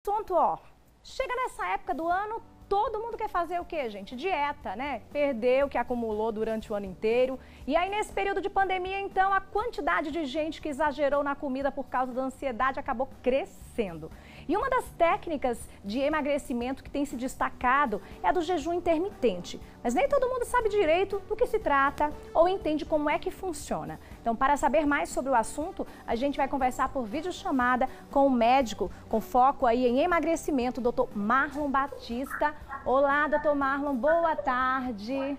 Assunto, ó, chega nessa época do ano, todo mundo quer fazer o quê, gente? Dieta, né? Perder o que acumulou durante o ano inteiro. E aí, nesse período de pandemia, então, a quantidade de gente que exagerou na comida por causa da ansiedade acabou crescendo. E uma das técnicas de emagrecimento que tem se destacado é a do jejum intermitente. Mas nem todo mundo sabe direito do que se trata ou entende como é que funciona. Então, para saber mais sobre o assunto, a gente vai conversar por videochamada com o médico com foco aí em emagrecimento, o Dr. Marlon Batista. Olá, Dr. Marlon, boa tarde.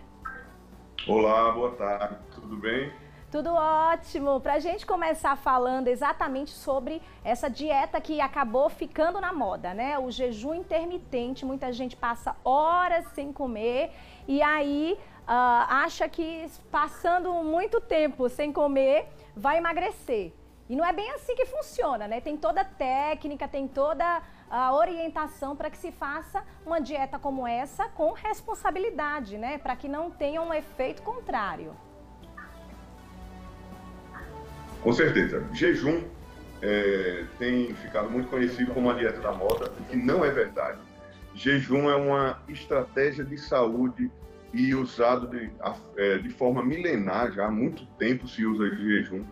Olá, boa tarde, tudo bem? Tudo ótimo. Para a gente começar falando exatamente sobre essa dieta que acabou ficando na moda, né? O jejum intermitente, muita gente passa horas sem comer e aí acha que passando muito tempo sem comer vai emagrecer. E não é bem assim que funciona, né? Tem toda a técnica, tem toda a orientação para que se faça uma dieta como essa com responsabilidade, né? Para que não tenha um efeito contrário. Com certeza. Jejum tem ficado muito conhecido como a dieta da moda, o que não é verdade. Jejum é uma estratégia de saúde e usado de forma milenar, já há muito tempo se usa jejum,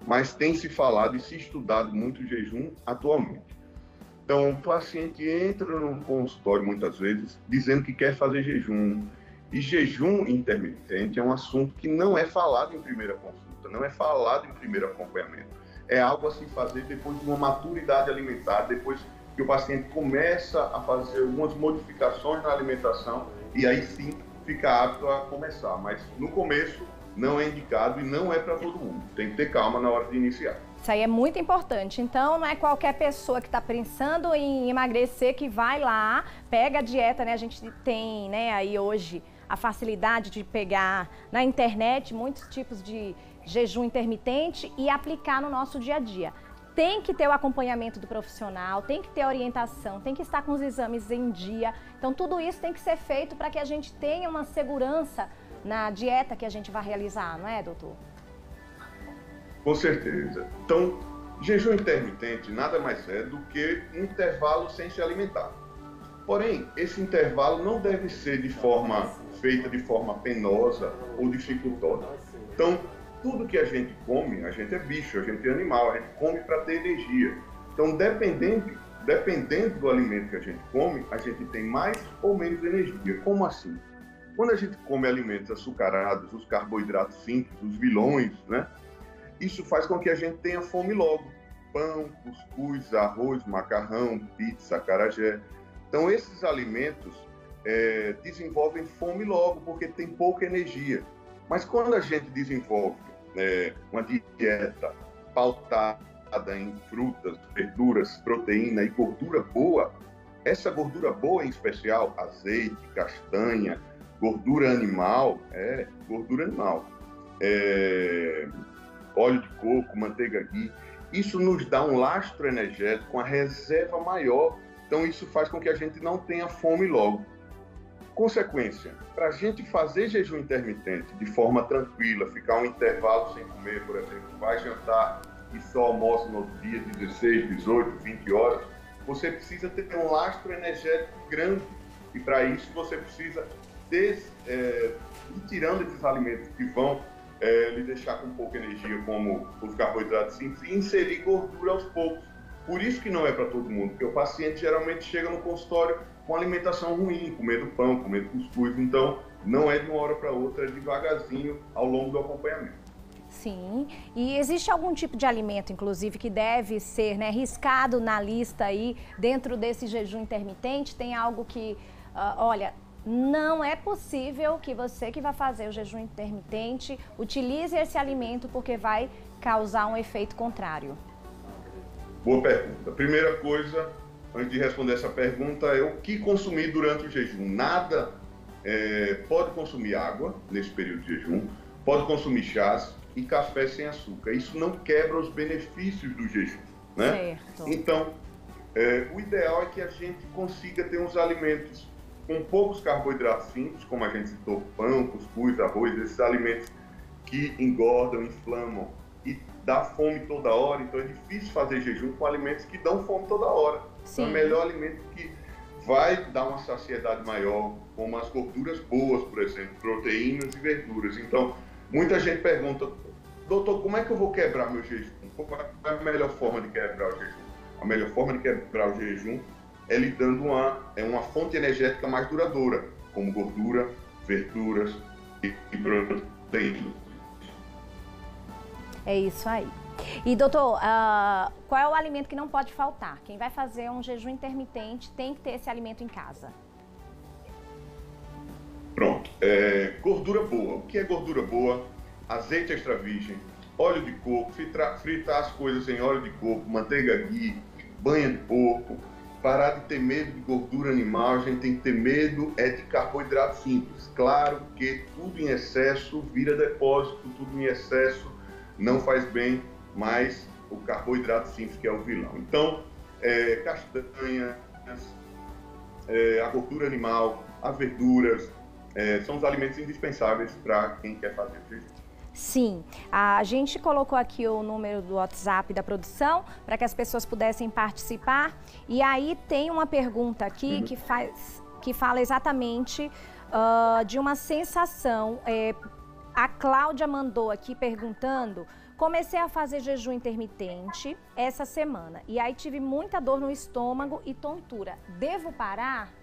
mas tem se falado e se estudado muito jejum atualmente. Então, o paciente entra no consultório muitas vezes dizendo que quer fazer jejum. E jejum intermitente é um assunto que não é falado em primeira consulta, não é falado em primeiro acompanhamento. É algo a se fazer depois de uma maturidade alimentar, depois que o paciente começa a fazer algumas modificações na alimentação e aí sim fica apto a começar. Mas no começo não é indicado e não é para todo mundo. Tem que ter calma na hora de iniciar. Isso aí é muito importante. Então, não é qualquer pessoa que está pensando em emagrecer que vai lá, pega a dieta, né? A gente tem, né, aí hoje a facilidade de pegar na internet muitos tipos de jejum intermitente e aplicar no nosso dia a dia. Tem que ter o acompanhamento do profissional, tem que ter orientação, tem que estar com os exames em dia. Então, tudo isso tem que ser feito para que a gente tenha uma segurança na dieta que a gente vai realizar, não é, doutor? Com certeza. Então, jejum intermitente nada mais é do que um intervalo sem se alimentar. Porém, esse intervalo não deve ser feita de forma penosa ou dificultosa. Então, tudo que a gente come, a gente é bicho, a gente é animal, a gente come para ter energia. Então, dependendo do alimento que a gente come, a gente tem mais ou menos energia. Como assim? Quando a gente come alimentos açucarados, os carboidratos simples, os vilões, né? Isso faz com que a gente tenha fome logo. Pão, cuscuz, arroz, macarrão, pizza, acarajé. Então, esses alimentos desenvolvem fome logo, porque tem pouca energia. Mas quando a gente desenvolve uma dieta pautada em frutas, verduras, proteína e gordura boa, essa gordura boa em especial, azeite, castanha, gordura animal, óleo de coco, manteiga ghee, isso nos dá um lastro energético, uma reserva maior, então isso faz com que a gente não tenha fome logo. Consequência, para a gente fazer jejum intermitente de forma tranquila, ficar um intervalo sem comer, por exemplo, vai jantar e só almoça no outro dia, 16, 18, 20 horas, você precisa ter um lastro energético grande e para isso você precisa ir tirando esses alimentos que vão lhe deixar com pouca energia, como os carboidratos simples, e inserir gordura aos poucos. Por isso que não é para todo mundo, porque o paciente geralmente chega no consultório com alimentação ruim, comendo pão, comendo cuscuz, então não é de uma hora para outra, é devagarzinho ao longo do acompanhamento. Sim, e existe algum tipo de alimento, inclusive, que deve ser, né, riscado na lista aí, dentro desse jejum intermitente? Tem algo que, olha, não é possível que você que vai fazer o jejum intermitente utilize esse alimento porque vai causar um efeito contrário? Boa pergunta. Primeira coisa, antes de responder essa pergunta, é o que consumir durante o jejum. Nada, pode consumir água nesse período de jejum, pode consumir chás e café sem açúcar. Isso não quebra os benefícios do jejum, né? Certo. Então, o ideal é que a gente consiga ter uns alimentos com poucos carboidratos simples, como a gente citou, pão, cuscuz, arroz, esses alimentos que engordam, inflamam e dá fome toda hora, então é difícil fazer jejum com alimentos que dão fome toda hora. Sim. Então é melhor alimento que vai dar uma saciedade maior, como as gorduras boas, por exemplo, proteínas e verduras. Então, muita gente pergunta, doutor, como é que eu vou quebrar meu jejum? Qual é a melhor forma de quebrar o jejum? A melhor forma de quebrar o jejum é lhe dando uma fonte energética mais duradoura, como gordura, verduras e proteínas. É isso aí. E, doutor, qual é o alimento que não pode faltar? Quem vai fazer um jejum intermitente tem que ter esse alimento em casa. Pronto. Gordura boa. O que é gordura boa? Azeite extra virgem, óleo de coco, fritar as coisas em óleo de coco, manteiga ghee, banha de porco. Parar de ter medo de gordura animal, a gente tem que ter medo de carboidrato simples. Claro que tudo em excesso vira depósito, tudo em excesso não faz bem, mas o carboidrato simples que é o vilão. Então, castanhas, a gordura animal, as verduras, são os alimentos indispensáveis para quem quer fazer jejum. Sim, a gente colocou aqui o número do WhatsApp da produção para que as pessoas pudessem participar. E aí tem uma pergunta aqui que fala exatamente de uma sensação. A Cláudia mandou aqui perguntando: comecei a fazer jejum intermitente essa semana e aí tive muita dor no estômago e tontura. Devo parar?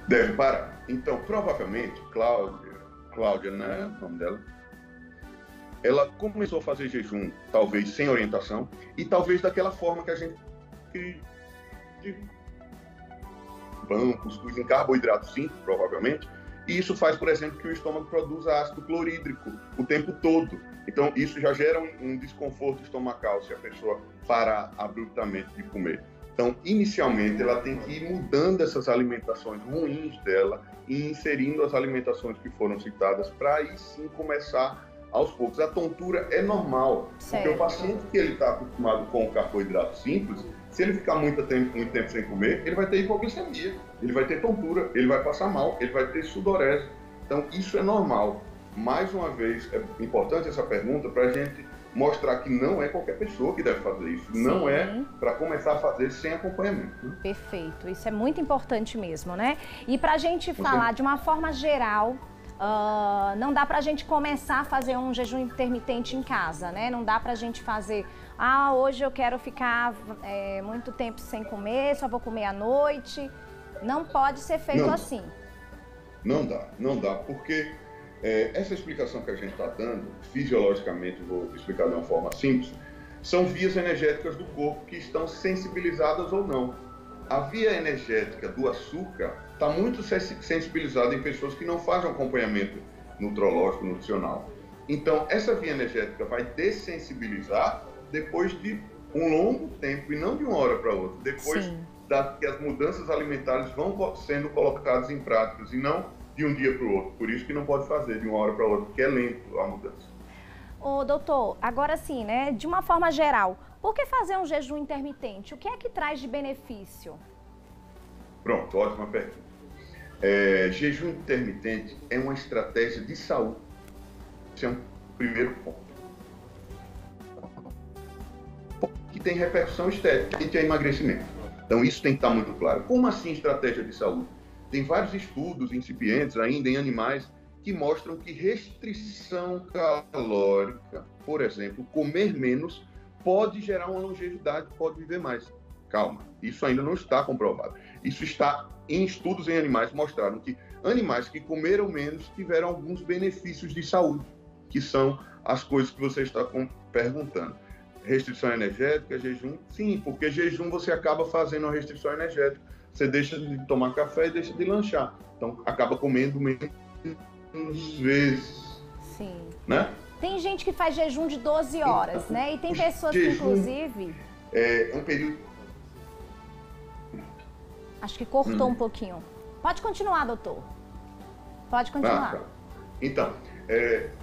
Deve parar. Então, provavelmente, Cláudia, né, o nome dela, ela começou a fazer jejum, talvez sem orientação, e talvez daquela forma que a gente... pão, cuscuz em carboidrato simples, provavelmente, e isso faz, por exemplo, que o estômago produza ácido clorídrico o tempo todo. Então, isso já gera um desconforto estomacal se a pessoa parar abruptamente de comer. Então, inicialmente, ela tem que ir mudando essas alimentações ruins dela e inserindo as alimentações que foram citadas para aí sim começar aos poucos. A tontura é normal, porque o paciente que ele está acostumado com o carboidrato simples, se ele ficar muito tempo sem comer, ele vai ter hipoglicemia, ele vai ter tontura, ele vai passar mal, ele vai ter sudorese. Então, isso é normal. Mais uma vez, é importante essa pergunta para a gente mostrar que não é qualquer pessoa que deve fazer isso. Sim. Não é para começar a fazer sem acompanhamento. Né? Perfeito. Isso é muito importante mesmo, né? E para a gente falar de uma forma geral, não dá para a gente começar a fazer um jejum intermitente em casa, né? Não dá para a gente fazer, hoje eu quero ficar muito tempo sem comer, só vou comer à noite. Não pode ser feito assim. Não dá, porque... essa explicação que a gente está dando, fisiologicamente, vou explicar de uma forma simples, são vias energéticas do corpo que estão sensibilizadas ou não. A via energética do açúcar está muito sensibilizada em pessoas que não fazem acompanhamento nutrológico, nutricional. Então, essa via energética vai dessensibilizar depois de um longo tempo, e não de uma hora para outra, depois que as mudanças alimentares vão sendo colocadas em práticas, e não de um dia para o outro. Por isso que não pode fazer de uma hora para outra, porque é lento a mudança. Ô, doutor, agora sim, né, de uma forma geral, por que fazer um jejum intermitente? O que é que traz de benefício? Pronto, ótima pergunta. Jejum intermitente é uma estratégia de saúde. Esse é um primeiro ponto. Que tem repercussão estética e tem emagrecimento. Então isso tem que estar muito claro. Como assim estratégia de saúde? Tem vários estudos incipientes ainda em animais que mostram que restrição calórica, por exemplo, comer menos, pode gerar uma longevidade, pode viver mais. Calma, isso ainda não está comprovado. Isso está em estudos em animais, mostraram que animais que comeram menos tiveram alguns benefícios de saúde, que são as coisas que você está perguntando. Restrição energética, jejum, sim, porque jejum você acaba fazendo uma restrição energética. Você deixa de tomar café e deixa de lanchar. Então, acaba comendo menos vezes. Sim. Né? Tem gente que faz jejum de 12 horas, né? E tem pessoas que, inclusive... É um período... Acho que cortou um pouquinho. Pode continuar, doutor. Pode continuar. Tá. Então,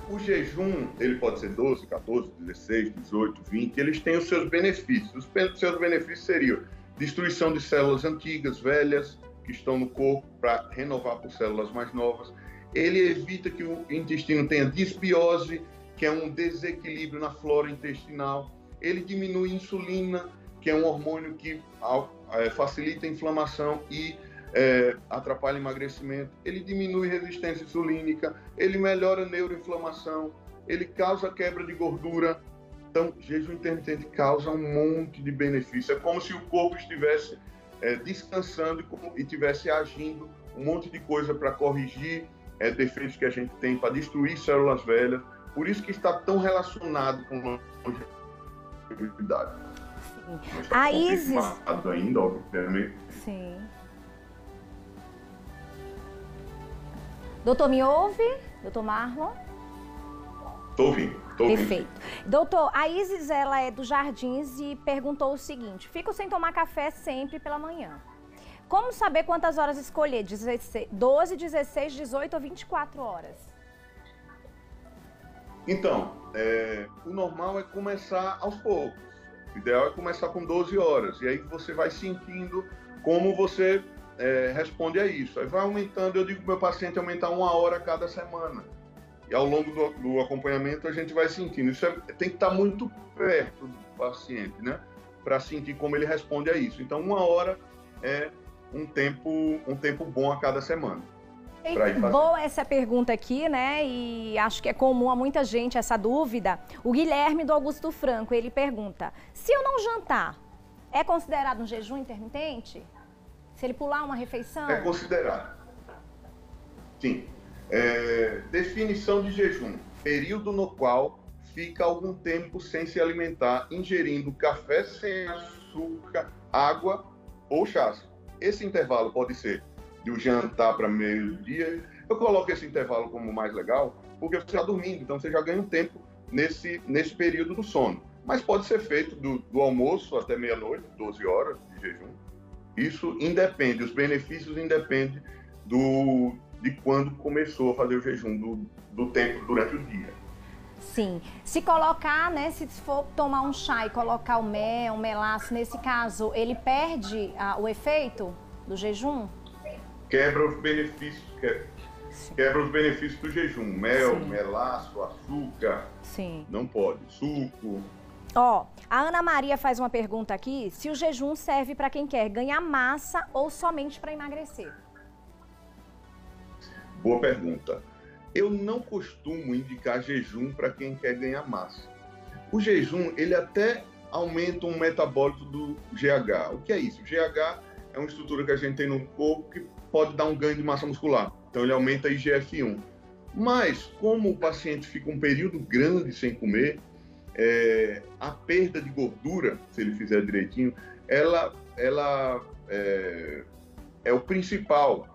o jejum, ele pode ser 12, 14, 16, 18, 20. Eles têm os seus benefícios. Os seus benefícios seriam destruição de células antigas, velhas, que estão no corpo, para renovar por células mais novas. ele evita que o intestino tenha disbiose, que é um desequilíbrio na flora intestinal, ele diminui a insulina, que é um hormônio que facilita a inflamação e atrapalha o emagrecimento, ele diminui a resistência insulínica, ele melhora a neuroinflamação, ele causa quebra de gordura. Então, jejum intermitente causa um monte de benefícios. É como se o corpo estivesse descansando e estivesse agindo um monte de coisa para corrigir defeitos que a gente tem, para destruir células velhas. Por isso que está tão relacionado com longevidade. Sim. A Isis... ainda, obviamente. Sim. Doutor, me ouve? Doutor Marlon? Estou ouvindo. Perfeito. Doutor, a Isis, ela é do Jardins e perguntou o seguinte: fico sem tomar café sempre pela manhã. Como saber quantas horas escolher? 12, 16, 18 ou 24 horas? Então, o normal é começar aos poucos. O ideal é começar com 12 horas. E aí você vai sentindo como você responde a isso. Aí vai aumentando, eu digo para o meu paciente aumentar 1 hora a cada semana. E ao longo do acompanhamento a gente vai sentindo. Isso tem que estar muito perto do paciente, né? Para sentir como ele responde a isso. Então, 1 hora é um tempo bom a cada semana. Boa essa pergunta aqui, né? E acho que é comum a muita gente essa dúvida. O Guilherme do Augusto Franco, ele pergunta: se eu não jantar, é considerado um jejum intermitente? Se ele pular uma refeição? É considerado. Sim. Definição de jejum: período no qual fica algum tempo sem se alimentar, ingerindo café sem açúcar, água ou chás. Esse intervalo pode ser do jantar para meio-dia. Eu coloco esse intervalo como mais legal, porque você está dormindo, então você já ganha um tempo nesse período do sono. Mas pode ser feito do almoço até meia-noite, 12 horas de jejum. Isso independe, os benefícios independem de quando começou a fazer o jejum, do tempo durante o dia. Sim. Se colocar, né, se for tomar um chá e colocar o mel, um melaço, nesse caso, ele perde o efeito do jejum? Quebra os benefícios do jejum. Mel, sim, melaço, açúcar. Sim. Não pode. Suco. Ó, a Ana Maria faz uma pergunta aqui: se o jejum serve para quem quer ganhar massa ou somente para emagrecer? Boa pergunta. Eu não costumo indicar jejum para quem quer ganhar massa. O jejum, ele até aumenta um metabólito do GH. O que é isso? O GH é uma estrutura que a gente tem no corpo que pode dar um ganho de massa muscular. Então, ele aumenta a IGF-1. Mas, como o paciente fica um período grande sem comer, a perda de gordura, se ele fizer direitinho, ela é o principal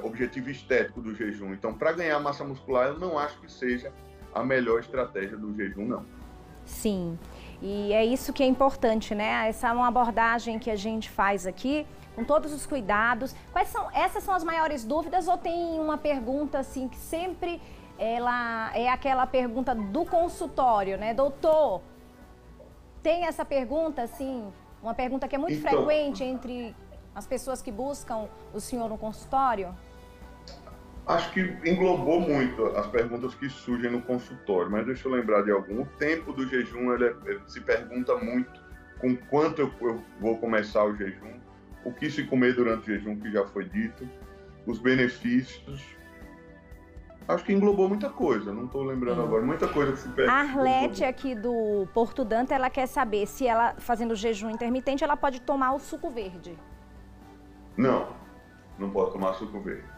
objetivo estético do jejum. Então, para ganhar massa muscular, eu não acho que seja a melhor estratégia do jejum, não. Sim, e é isso que é importante, né? Essa é uma abordagem que a gente faz aqui, com todos os cuidados. Essas são as maiores dúvidas ou tem uma pergunta assim que sempre ela é aquela pergunta do consultório, né? Doutor, tem essa pergunta assim, uma pergunta que é muito frequente entre as pessoas que buscam o senhor no consultório? Acho que englobou muito as perguntas que surgem no consultório, mas deixa eu lembrar de algum. O tempo do jejum, ele se pergunta muito com quanto eu vou começar o jejum, o que se comer durante o jejum, que já foi dito, os benefícios. Acho que englobou muita coisa, não estou lembrando agora, muita coisa que se pergunta. A Arlete aqui do Porto Danta, ela quer saber se ela, fazendo jejum intermitente, ela pode tomar o suco verde. Não pode tomar suco verde.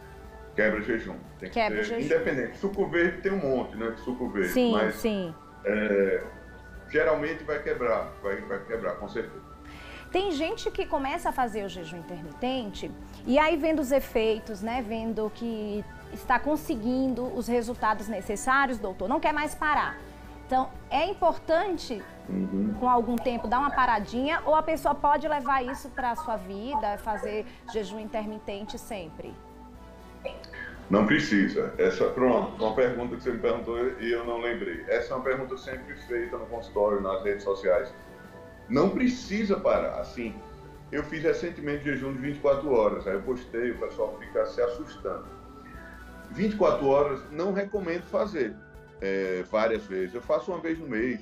Quebra jejum. Tem que ser independente. Suco verde tem um monte, né, de suco verde. Sim, mas, sim. Geralmente vai quebrar, com certeza. Tem gente que começa a fazer o jejum intermitente e aí vendo os efeitos, né, vendo que está conseguindo os resultados necessários, doutor, não quer mais parar. Então, é importante, com algum tempo, dar uma paradinha ou a pessoa pode levar isso para a sua vida, fazer jejum intermitente sempre? Não precisa. Pronto, uma pergunta que você me perguntou e eu não lembrei. Essa é uma pergunta sempre feita no consultório, nas redes sociais. Não precisa parar. Assim, eu fiz recentemente jejum de 24 horas, aí eu postei, o pessoal fica se assustando. 24 horas não recomendo fazer várias vezes. Eu faço uma vez no mês,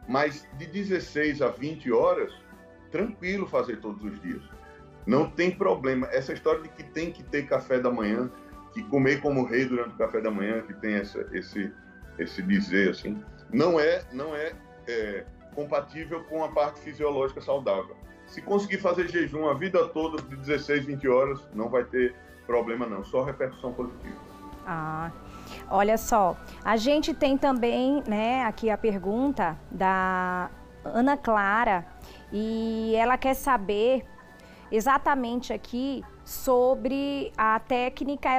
mas de 16 a 20 horas, tranquilo fazer todos os dias. Não tem problema. Essa história de que tem que ter café da manhã, que comer como rei durante o café da manhã, que tem esse dizer assim, não é compatível com a parte fisiológica saudável. Se conseguir fazer jejum a vida toda de 16, 20 horas, não vai ter problema não, só repercussão positiva. Ah, olha só, a gente tem também, né, aqui a pergunta da Ana Clara, e ela quer saber exatamente aqui sobre a técnica.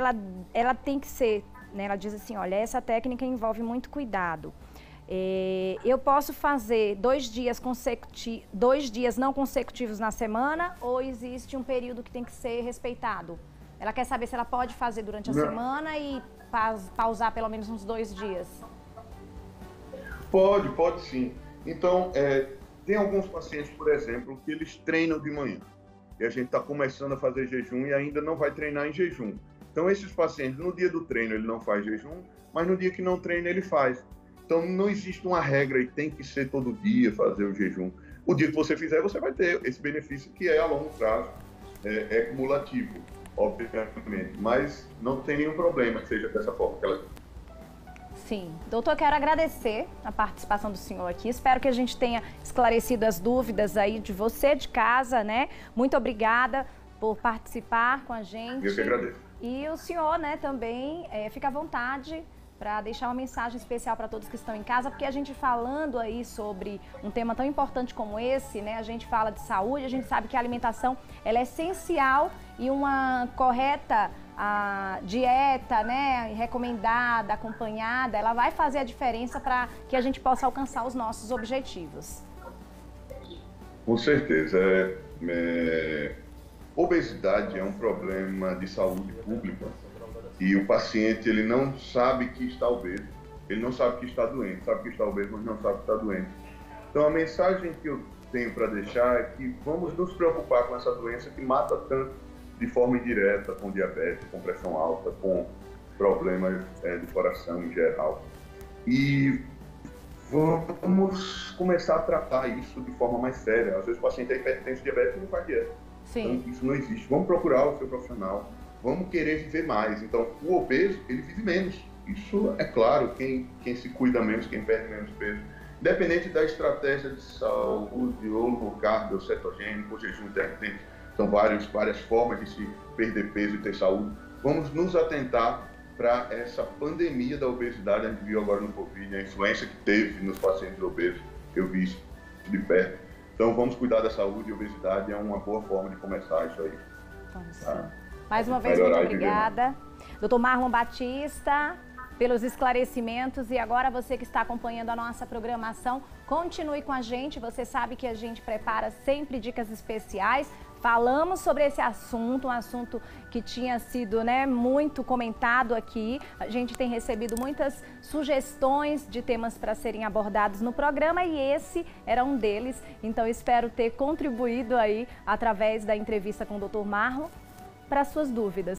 Ela tem que ser, né, ela diz assim, olha, essa técnica envolve muito cuidado. Eu posso fazer 2 dias não consecutivos na semana, ou existe um período que tem que ser respeitado? Ela quer saber se ela pode fazer durante a semana e pausar pelo menos uns 2 dias. Pode sim. Então, tem alguns pacientes, por exemplo, que eles treinam de manhã. E a gente está começando a fazer jejum e ainda não vai treinar em jejum. Então, esses pacientes, no dia do treino ele não faz jejum, mas no dia que não treina ele faz. Então, não existe uma regra e tem que ser todo dia fazer o jejum. O dia que você fizer, você vai ter esse benefício que é a longo prazo, é cumulativo, obviamente. Mas não tem nenhum problema que seja dessa forma que ela diz. Sim. Doutor, quero agradecer a participação do senhor aqui. Espero que a gente tenha esclarecido as dúvidas aí de você de casa, né? Muito obrigada por participar com a gente. Eu que agradeço. E o senhor, né, também fica à vontade para deixar uma mensagem especial para todos que estão em casa, porque a gente falando aí sobre um tema tão importante como esse, né, a gente fala de saúde, a gente sabe que a alimentação ela é essencial e uma correta dieta, né, recomendada, acompanhada, ela vai fazer a diferença para que a gente possa alcançar os nossos objetivos. Com certeza. Obesidade é um problema de saúde pública. E o paciente, ele não sabe que está obeso, ele não sabe que está doente, sabe que está obeso, mas não sabe que está doente. Então, a mensagem que eu tenho para deixar é que vamos nos preocupar com essa doença que mata tanto de forma indireta, com diabetes, com pressão alta, com problemas de coração em geral. E vamos começar a tratar isso de forma mais séria. Às vezes o paciente é hipertenso, diabetes e não faz dieta. Sim. Então, isso não existe. Vamos procurar o seu profissional. Vamos querer viver mais. Então, o obeso, ele vive menos. Isso é claro, quem se cuida menos, quem perde menos peso. Independente da estratégia de saúde, ou low carb, ou cetogênico, ou jejum intermitente, são várias formas de se perder peso e ter saúde. Vamos nos atentar para essa pandemia da obesidade. A gente viu agora no Covid, a influência que teve nos pacientes obesos, eu vi isso de perto. Então, vamos cuidar da saúde, e a obesidade é uma boa forma de começar isso aí. Tá? Mais uma vez, muito obrigada. Doutor Marlon Batista, pelos esclarecimentos. E agora, você que está acompanhando a nossa programação, continue com a gente. Você sabe que a gente prepara sempre dicas especiais. Falamos sobre esse assunto, um assunto que tinha sido, né, muito comentado aqui. A gente tem recebido muitas sugestões de temas para serem abordados no programa e esse era um deles. Então, espero ter contribuído aí, através da entrevista com o Dr. Marlon, para suas dúvidas.